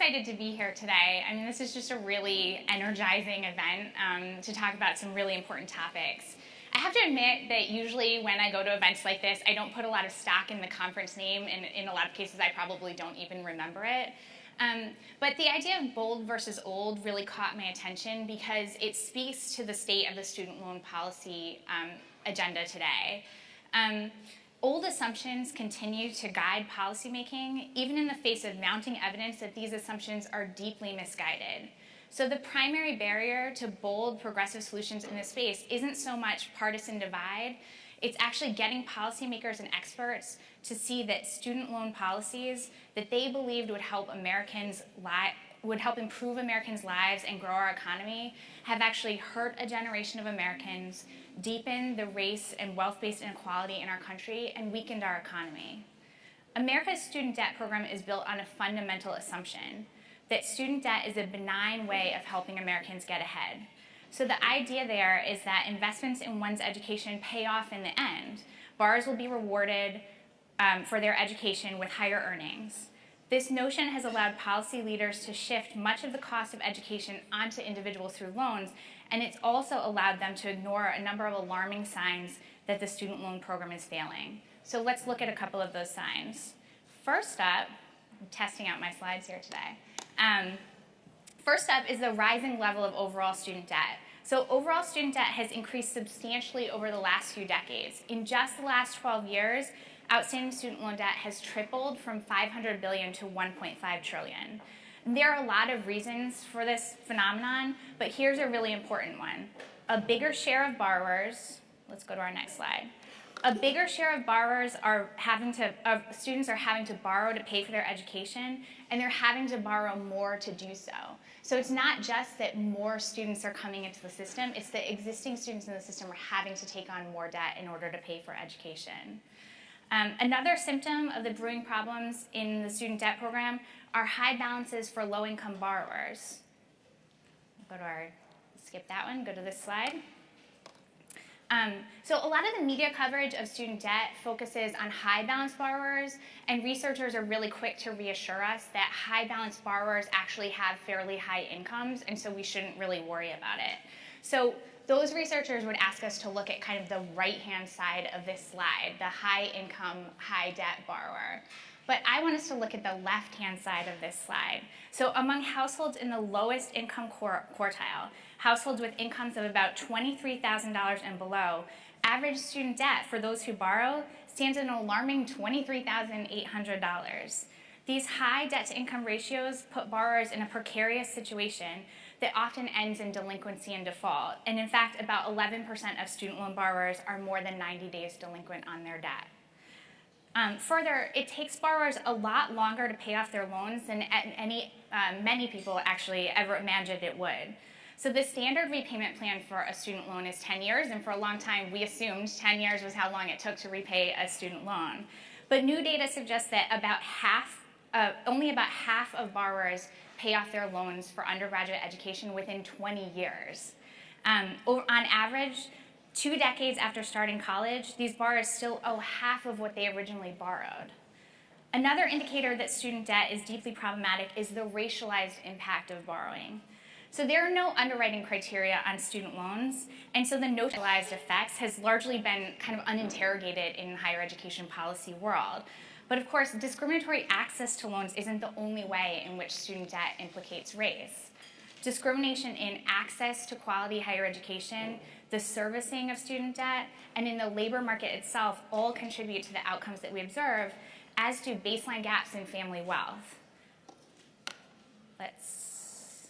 excited to be here today. I mean, this is just a really energizing event to talk about some really important topics. I have to admit that usually when I go to events like this, I don't put a lot of stock in the conference name, and in a lot of cases I probably don't even remember it. But the idea of bold versus old really caught my attention because it speaks to the state of the student loan policy agenda today. Old assumptions continue to guide policymaking, even in the face of mounting evidence that these assumptions are deeply misguided. So the primary barrier to bold, progressive solutions in this space isn't so much partisan divide, it's actually getting policymakers and experts to see that student loan policies that they believed would help improve Americans' lives and grow our economy have actually hurt a generation of Americans, deepened the race and wealth-based inequality in our country, and weakened our economy. America's student debt program is built on a fundamental assumption that student debt is a benign way of helping Americans get ahead. So the idea there is that investments in one's education pay off in the end. Borrowers will be rewarded for their education with higher earnings. This notion has allowed policy leaders to shift much of the cost of education onto individuals through loans, and it's also allowed them to ignore a number of alarming signs that the student loan program is failing. So let's look at a couple of those signs. First up, I'm testing out my slides here today. First up is the rising level of overall student debt. So overall student debt has increased substantially over the last few decades. In just the last 12 years, outstanding student loan debt has tripled from $500 billion to $1.5 trillion. There are a lot of reasons for this phenomenon, but here's a really important one. A bigger share of borrowers, let's go to our next slide. A bigger share of borrowers students are having to borrow to pay for their education, and they're having to borrow more to do so. So it's not just that more students are coming into the system, it's that existing students in the system are having to take on more debt in order to pay for education. Another symptom of the brewing problems in the student debt program are high balances for low-income borrowers. Skip that one, go to this slide. So a lot of the media coverage of student debt focuses on high balance borrowers, and researchers are really quick to reassure us that high balance borrowers actually have fairly high incomes, and so we shouldn't really worry about it. So those researchers would ask us to look at kind of the right-hand side of this slide, the high-income, high-debt borrower. But I want us to look at the left-hand side of this slide. So among households in the lowest income quartile, households with incomes of about $23,000 and below, average student debt for those who borrow stands at an alarming $23,800. These high debt-to-income ratios put borrowers in a precarious situation that often ends in delinquency and default. And in fact, about 11% of student loan borrowers are more than 90 days delinquent on their debt. Further, it takes borrowers a lot longer to pay off their loans than many people actually ever imagined it would. So the standard repayment plan for a student loan is 10 years, and for a long time we assumed 10 years was how long it took to repay a student loan. But new data suggests that only about half of borrowers pay off their loans for undergraduate education within 20 years. On average, 2 decades after starting college, these borrowers still owe half of what they originally borrowed. Another indicator that student debt is deeply problematic is the racialized impact of borrowing. So there are no underwriting criteria on student loans, and so the racialized effects has largely been kind of uninterrogated in higher education policy world. But of course, discriminatory access to loans isn't the only way in which student debt implicates race. Discrimination in access to quality higher education, the servicing of student debt, and in the labor market itself all contribute to the outcomes that we observe, as do baseline gaps in family wealth. Let's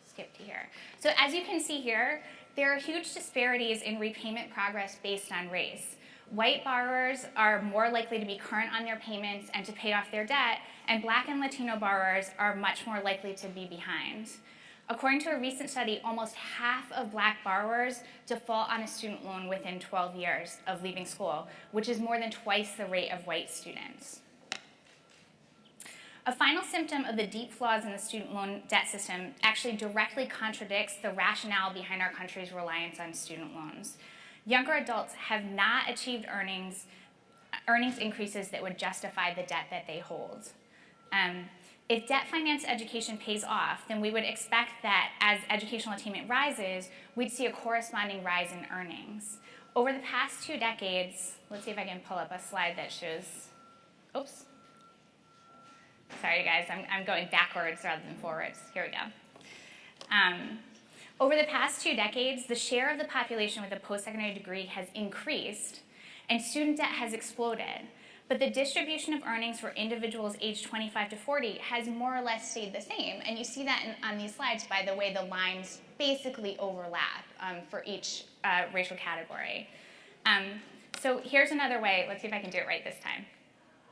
skip to here. So as you can see here, there are huge disparities in repayment progress based on race. White borrowers are more likely to be current on their payments and to pay off their debt, and Black and Latino borrowers are much more likely to be behind. According to a recent study, almost half of Black borrowers default on a student loan within 12 years of leaving school, which is more than twice the rate of white students. A final symptom of the deep flaws in the student loan debt system actually directly contradicts the rationale behind our country's reliance on student loans. Younger adults have not achieved earnings increases that would justify the debt that they hold. If debt-financed education pays off, then we would expect that as educational attainment rises, we'd see a corresponding rise in earnings. Over the past 2 decades, let's see if I can pull up a slide that shows, oops. Sorry guys, I'm going backwards rather than forwards. Here we go. Over the past 2 decades, the share of the population with a post-secondary degree has increased and student debt has exploded. But the distribution of earnings for individuals aged 25 to 40 has more or less stayed the same. And you see that on these slides by the way the lines basically overlap for each racial category. So here's another way. Let's see if I can do it right this time.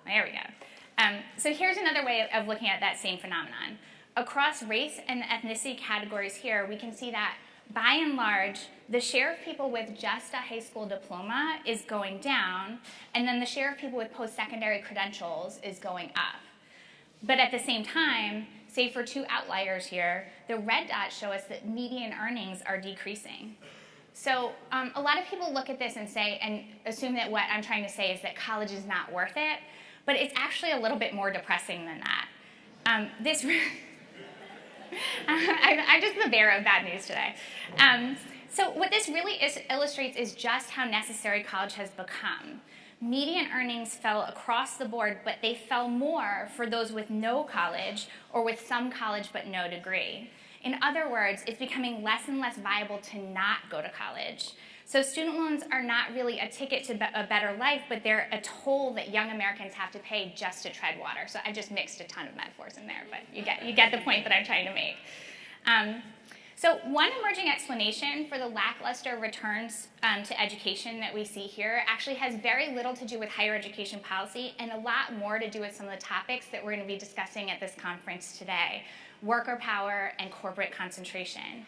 There we go. So here's another way of looking at that same phenomenon. Across race and ethnicity categories here, we can see that by and large, the share of people with just a high school diploma is going down, and then the share of people with post-secondary credentials is going up. But at the same time, say for 2 outliers here, the red dots show us that median earnings are decreasing. So a lot of people look at this and say, and assume that what I'm trying to say is that college is not worth it, but it's actually a little bit more depressing than that. I'm just the bearer of bad news today. So what this really illustrates is just how necessary college has become. Median earnings fell across the board, but they fell more for those with no college or with some college but no degree. In other words, it's becoming less and less viable to not go to college. So student loans are not really a ticket to a better life, but they're a toll that young Americans have to pay just to tread water. So I just mixed a ton of metaphors in there, but you get the point that I'm trying to make. So one emerging explanation for the lackluster returns to education that we see here actually has very little to do with higher education policy and a lot more to do with some of the topics that we're going to be discussing at this conference today: worker power and corporate concentration.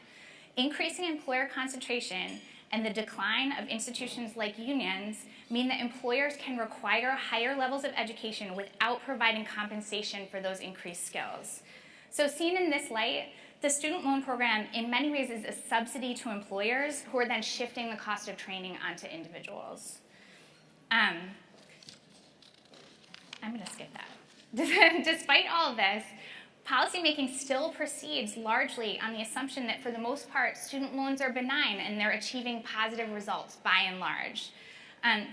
Increasing employer concentration and the decline of institutions like unions mean that employers can require higher levels of education without providing compensation for those increased skills. So seen in this light, the student loan program in many ways is a subsidy to employers who are then shifting the cost of training onto individuals. I'm going to skip that. Despite all of this, policymaking still proceeds largely on the assumption that for the most part, student loans are benign and they're achieving positive results by and large.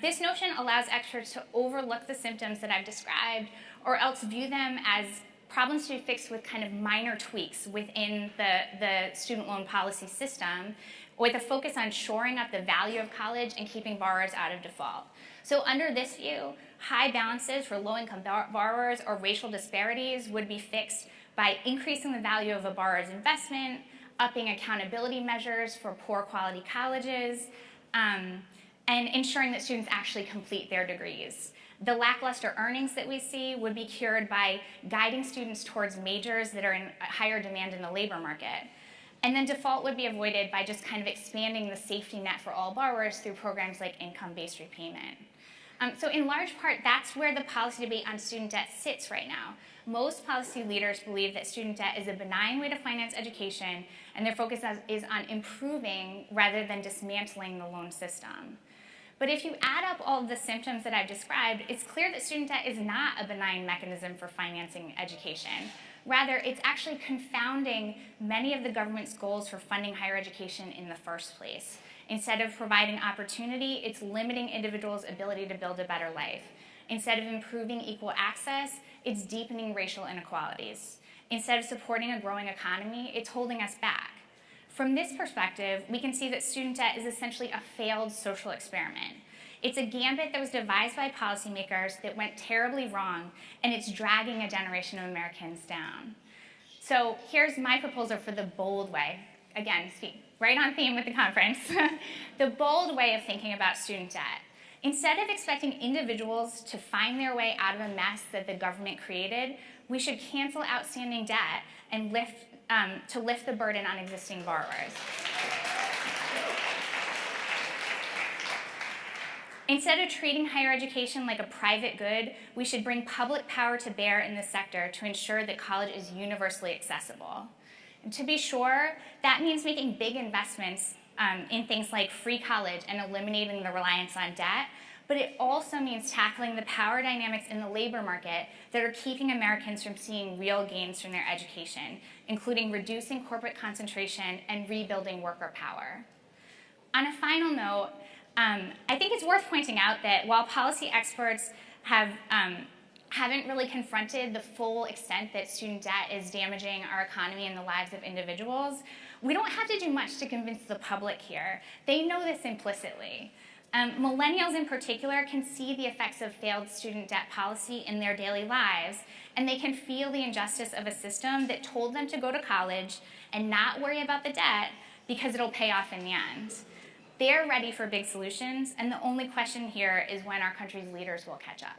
This notion allows experts to overlook the symptoms that I've described or else view them as problems to be fixed with kind of minor tweaks within the student loan policy system with a focus on shoring up the value of college and keeping borrowers out of default. So under this view, high balances for low-income borrowers or racial disparities would be fixed by increasing the value of a borrower's investment, upping accountability measures for poor quality colleges, and ensuring that students actually complete their degrees. The lackluster earnings that we see would be cured by guiding students towards majors that are in higher demand in the labor market. And then default would be avoided by just kind of expanding the safety net for all borrowers through programs like income-based repayment. So in large part, that's where the policy debate on student debt sits right now. Most policy leaders believe that student debt is a benign way to finance education, and their focus is on improving rather than dismantling the loan system. But if you add up all of the symptoms that I've described, it's clear that student debt is not a benign mechanism for financing education. Rather, it's actually confounding many of the government's goals for funding higher education in the first place. Instead of providing opportunity, it's limiting individuals' ability to build a better life. Instead of improving equal access, it's deepening racial inequalities. Instead of supporting a growing economy, it's holding us back. From this perspective, we can see that student debt is essentially a failed social experiment. It's a gambit that was devised by policymakers that went terribly wrong, and it's dragging a generation of Americans down. So here's my proposal for the bold way. Again, right on theme with the conference. The bold way of thinking about student debt. Instead of expecting individuals to find their way out of a mess that the government created, we should cancel outstanding debt and lift the burden on existing borrowers. Instead of treating higher education like a private good, we should bring public power to bear in the sector to ensure that college is universally accessible. And to be sure, that means making big investments in things like free college and eliminating the reliance on debt, but it also means tackling the power dynamics in the labor market that are keeping Americans from seeing real gains from their education, including reducing corporate concentration and rebuilding worker power. On a final note, I think it's worth pointing out that while policy experts haven't really confronted the full extent that student debt is damaging our economy and the lives of individuals, we don't have to do much to convince the public here. They know this implicitly. Millennials in particular can see the effects of failed student debt policy in their daily lives, and they can feel the injustice of a system that told them to go to college and not worry about the debt because it'll pay off in the end. They're ready for big solutions, and the only question here is when our country's leaders will catch up.